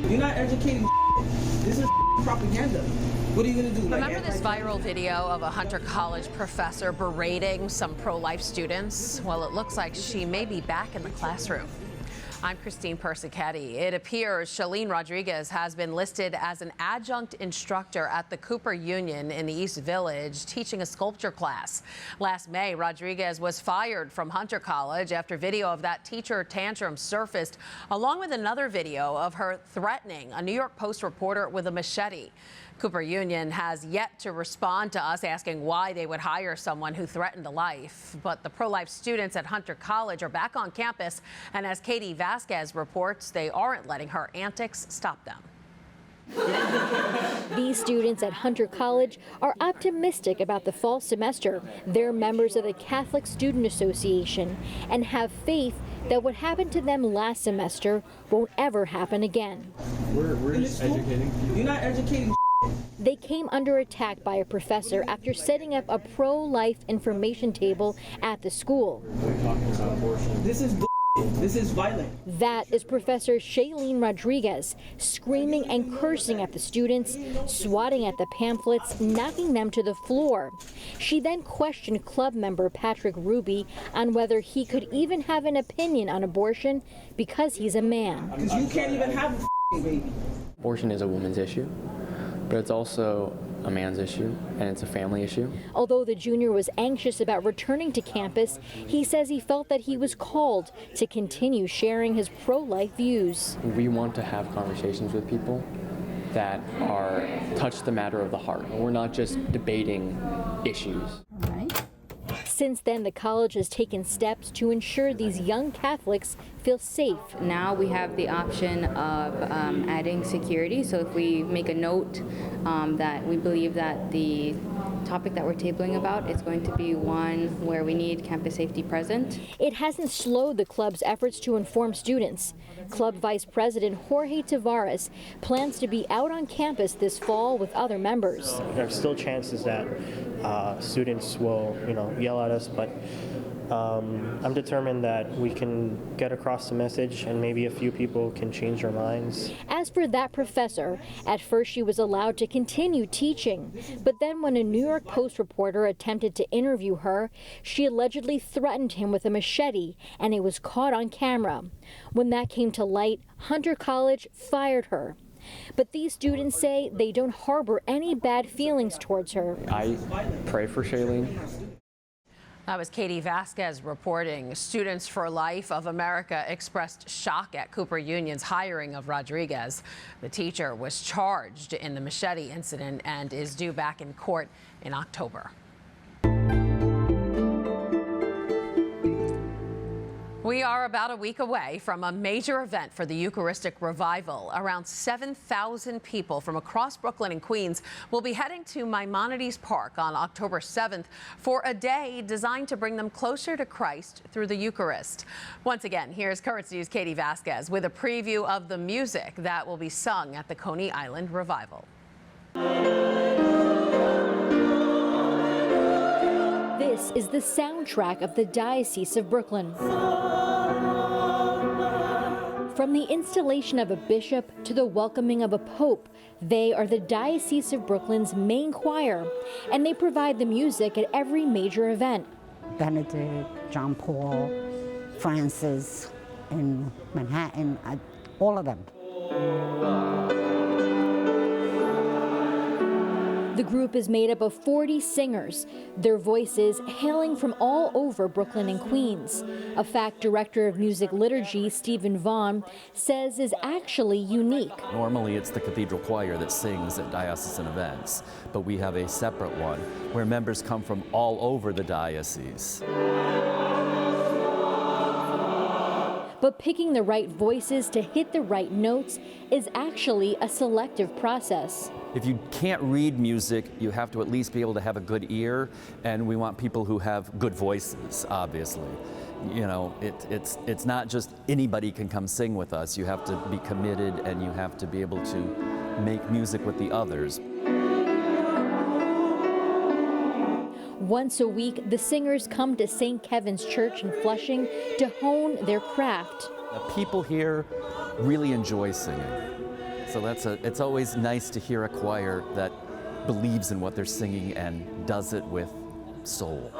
You're not educating. This is propaganda. What are you going to do? Remember this viral video of a Hunter College professor berating some pro-life students? Well, it looks like she may be back in the classroom. I'm Christine PERSICHETTE. It appears Shailene Rodriguez has been listed as an adjunct instructor at the Cooper Union in the East Village, teaching a sculpture class. Last May, Rodriguez was fired from Hunter College after video of that teacher tantrum surfaced, along with another video of her threatening a New York Post reporter with a machete. Cooper Union has yet to respond to us asking why they would hire someone who threatened a life. But the pro-life students at Hunter College are back on campus, and as Katie Vasquez reports, they aren't letting her antics stop them. These students at Hunter College are optimistic about the fall semester. They're members of the Catholic Student Association and have faith that what happened to them last semester won't ever happen again. We're just educating. You're not educating. They came under attack by a professor after setting up a pro-life information table at the school. We're talking about abortion. This is This is violent. That is Professor Shailene Rodriguez, screaming and cursing at the students, swatting at the pamphlets, knocking them to the floor. She then questioned club member Patrick RUBI on whether he could even have an opinion on abortion because he's a man. Because you can't even have a baby. Abortion is a woman's issue, but it's also a man's issue, and it's a family issue. Although the junior was anxious about returning to campus, he says he felt that he was called to continue sharing his pro-life views. We want to have conversations with people that touch the matter of the heart. We're not just debating issues. All right. Since then, the college has taken steps to ensure these young Catholics feel safe. Now we have the option of adding security. So if we make a note that we believe that the topic that we're tabling about is going to be one where we need campus safety present. It hasn't slowed the club's efforts to inform students. Club Vice President Jorge TAVARES plans to be out on campus this fall with other members. There's still chances that students will, yell at us, but I'm determined that we can get across the message and maybe a few people can change their minds. As for that professor, at first she was allowed to continue teaching, but then when a New York Post reporter attempted to interview her, she allegedly threatened him with a machete, and it was caught on camera. When that came to light, Hunter College fired her. But these students say they don't harbor any bad feelings towards her. I pray for Shailene. That was Katie Vasquez reporting. Students for Life of America expressed shock at Cooper Union's hiring of Rodriguez. The teacher was charged in the machete incident and is due back in court in October. We are about a week away from a major event for the Eucharistic Revival. Around 7,000 people from across Brooklyn and Queens will be heading to Maimonides Park on October 7th for a day designed to bring them closer to Christ through the Eucharist. Once again, here's CRUZ News' Katie Vasquez with a preview of the music that will be sung at the Coney Island Revival. This is the soundtrack of the Diocese of Brooklyn. From the installation of a bishop to the welcoming of a pope, they are the Diocese of Brooklyn's main choir, and they provide the music at every major event. Benedict, John Paul, Francis, in Manhattan, all of them. The group is made up of 40 singers, their voices hailing from all over Brooklyn and Queens. A fact Director of Music Liturgy, Stephen Vaughn, says is actually unique. Normally it's the cathedral choir that sings at diocesan events, but we have a separate one where members come from all over the diocese. But picking the right voices to hit the right notes is actually a selective process. If you can't read music, you have to at least be able to have a good ear, and we want people who have good voices, obviously. It's not just anybody can come sing with us. You have to be committed, and you have to be able to make music with the others. Once a week, the singers come to St. Kevin's Church in Flushing to hone their craft. The people here really enjoy singing. So it's always nice to hear a choir that believes in what they're singing and does it with soul.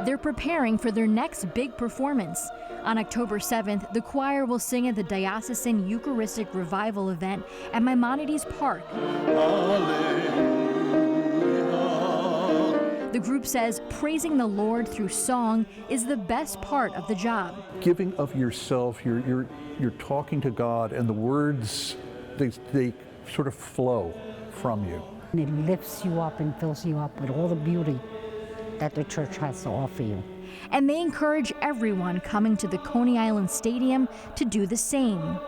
They're preparing for their next big performance. On October 7th, the choir will sing at the Diocesan Eucharistic Revival event at Maimonides Park. The group says praising the Lord through song is the best part of the job. Giving of yourself, you're talking to God, and the words, they sort of flow from you. And it lifts you up and fills you up with all the beauty that the church has to offer you. And they encourage everyone coming to the Coney Island Stadium to do the same.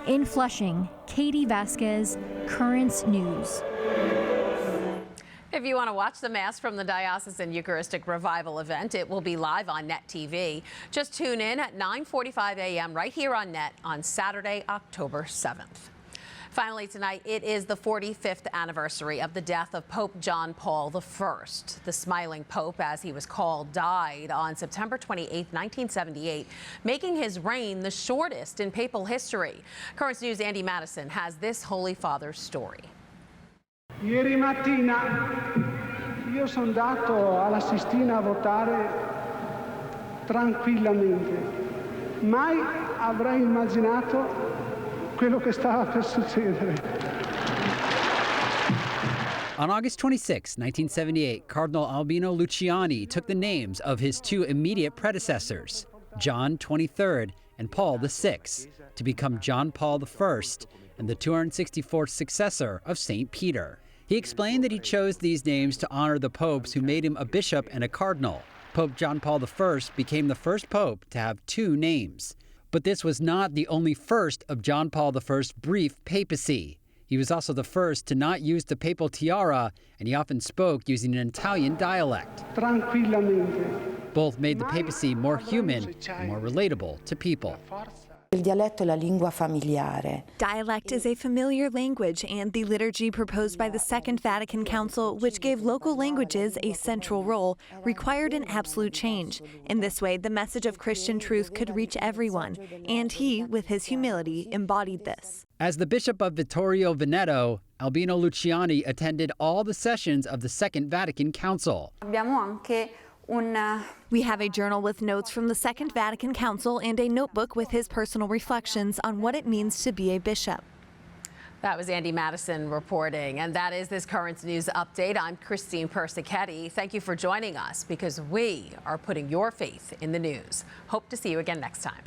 In Flushing, Katie Vasquez, Currents News. If you want to watch the Mass from the Diocesan Eucharistic Revival event, it will be live on Net TV. Just tune in at 9:45 a.m. right here on Net on Saturday, October 7th. Finally tonight, it is the 45th anniversary of the death of Pope John Paul I. The smiling Pope, as he was called, died on September 28, 1978, making his reign the shortest in papal history. Currents News' Andy Madison has this Holy Father's story. Ieri mattina io sono andato alla Sistina a votare tranquillamente. Mai avrei immaginato quello che stava per succedere. On August 26, 1978, Cardinal Albino Luciani took the names of his two immediate predecessors, John XXIII and Paul VI, to become John Paul I and the 264th successor of St. Peter. He explained that he chose these names to honor the popes who made him a bishop and a cardinal. Pope John Paul I became the first pope to have two names. But this was not the only first of John Paul I's brief papacy. He was also the first to not use the papal tiara, and he often spoke using an Italian dialect. Both made the papacy more human and more relatable to people. Il dialetto è la lingua familiare. Dialect is a familiar language, and the liturgy proposed by the Second Vatican Council, which gave local languages a central role, required an absolute change. In this way, the message of Christian truth could reach everyone, and he, with his humility, embodied this. As the Bishop of Vittorio Veneto, Albino Luciani attended all the sessions of the Second Vatican Council. We have a journal with notes from the Second Vatican Council and a notebook with his personal reflections on what it means to be a bishop. That was Andy Madison reporting, and that is this Currents News update. I'm Christine Persichetti. Thank you for joining us, because we are putting your faith in the news. Hope to see you again next time.